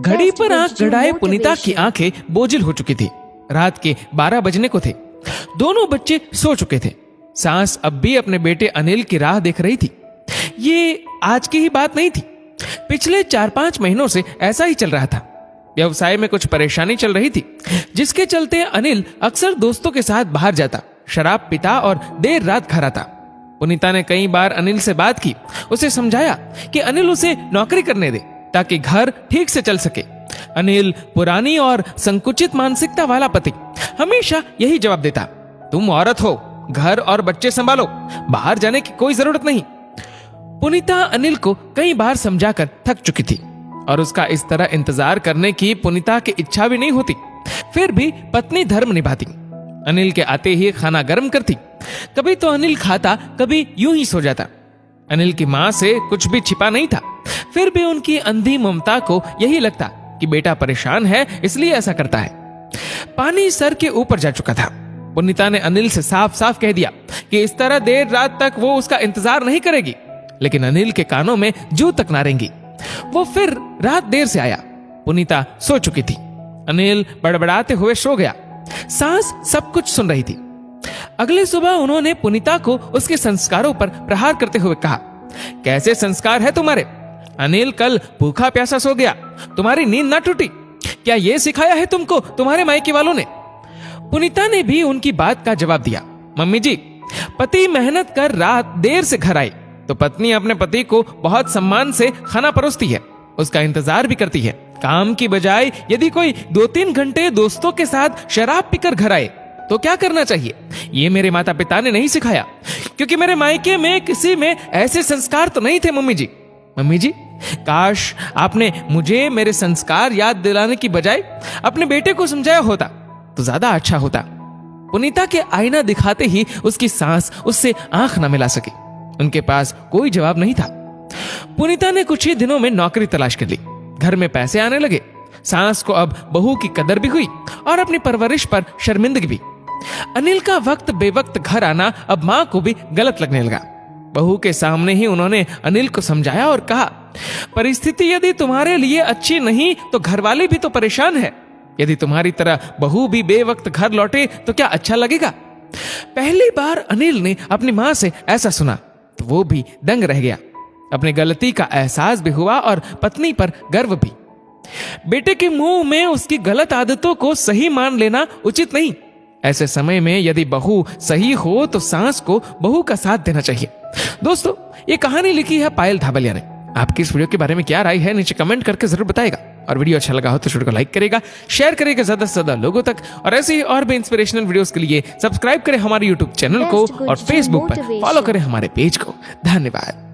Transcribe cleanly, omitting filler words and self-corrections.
घड़ी पर आंख गड़ाए पुनीता की आंखें बोझिल हो चुकी थी। रात के 12 बजने को थे। दोनों बच्चे सो चुके थे। सास अब भी अपने बेटे अनिल की राह देख रही थी। ये आज की ही बात नहीं थी। पिछले 4-5 महीनों से ऐसा ही चल रहा था। व्यवसाय में कुछ परेशानी चल रही थी, जिसके चलते अनिल अक्सर दोस्तों के साथ बाहर जाता, शराब पीता और देर रात घर आता। पुनीता ने कई बार अनिल से बात की, उसे समझाया कि अनिल उसे नौकरी करने दे ताकि घर ठीक से चल सके। अनिल पुरानी और संकुचित मानसिकता वाला पति हमेशा यही जवाब देता, तुम औरत हो, घर और बच्चे संभालो, बाहर जाने की कोई जरूरत नहीं। पुनीता अनिल को कई बार समझाकर थक चुकी थी और उसका इस तरह इंतजार करने की पुनीता की इच्छा भी नहीं होती। फिर भी पत्नी धर्म निभाती। अनिल के आते ही खाना गर्म करती। कभी तो अनिल खाता, कभी यूं ही सो जाता। अनिल की मां से कुछ भी छिपा नहीं था। फिर भी उनकी अंधी ममता को यही लगता कि बेटा परेशान है इसलिए ऐसा करता है। पानी सर के ऊपर जा चुका था। पुनीता ने अनिल से साफ साफ कह दिया कि इस तरह देर रात तक वो उसका इंतजार नहीं करेगी, लेकिन अनिल के कानों में जू तक ना रेंगी। वो फिर रात देर से आया। पुनीता सो चुकी थी। अनिल बड़बड़ाते हुए सो गया। सास सब कुछ सुन रही थी। अगले सुबह उन्होंने पुनीता को उसके संस्कारों पर प्रहार करते हुए कहा, कैसे संस्कार है तुम्हारे? अनिल कल भूखा प्यासा सो गया, तुम्हारी नींद ना टूटी? क्या ये सिखाया है तुमको तुम्हारे मायके वालों ने? पुनीता ने भी उनकी बात का जवाब दिया, मम्मी जी, पति मेहनत कर रात देर से घर आए तो पत्नी अपने पति को बहुत सम्मान से खाना परोसती है, उसका इंतजार भी करती है। काम की बजाय यदि कोई 2-3 घंटे दोस्तों के साथ शराब पीकर घर आए तो क्या करना चाहिए? ये मेरे माता पिता ने नहीं सिखाया, क्योंकि मेरे मायके में किसी में ऐसे संस्कार तो नहीं थे। मम्मी जी, मम्मी जी, काश आपने मुझे मेरे संस्कार याद दिलाने की बजाय अपने बेटे को समझाया होता तो ज्यादा अच्छा होता। पुनीता के आईना दिखाते ही उसकी सास उससे आंख न मिला सकी। उनके पास कोई जवाब नहीं था। पुनीता ने कुछ ही दिनों में नौकरी तलाश कर ली। घर में पैसे आने लगे। सास को अब बहू की कदर भी हुई और अपनी परवरिश पर शर्मिंदगी भी। अनिल का वक्त बेवक्त घर आना अब मां को भी गलत लगने लगा। बहू के सामने ही उन्होंने अनिल को समझाया और कहा, परिस्थिति यदि तुम्हारे लिए अच्छी नहीं तो घरवाले भी तो परेशान है। यदि तुम्हारी तरह बहू भी बेवक्त घर लौटे तो क्या अच्छा लगेगा? पहली बार अनिल ने अपनी मां से ऐसा सुना तो वो भी दंग रह गया। अपनी गलती का एहसास भी हुआ और पत्नी पर गर्व भी। बेटे के मुंह में उसकी गलत आदतों को सही मान लेना उचित नहीं। ऐसे समय में यदि बहू सही हो तो सास को बहू का साथ देना चाहिए। दोस्तों, ये कहानी लिखी है पायल धाबलिया ने। आपकी इस वीडियो के बारे में क्या राय है नीचे कमेंट करके जरूर बताएगा। और वीडियो अच्छा लगा हो तो वीडियो को लाइक करेगा, शेयर करेगा ज्यादा से ज्यादा लोगों तक। और ऐसे ही और भी इंस्पिरेशनल वीडियोस के लिए सब्सक्राइब करें हमारे यूट्यूब चैनल को और फेसबुक पर फॉलो करें हमारे पेज को। धन्यवाद।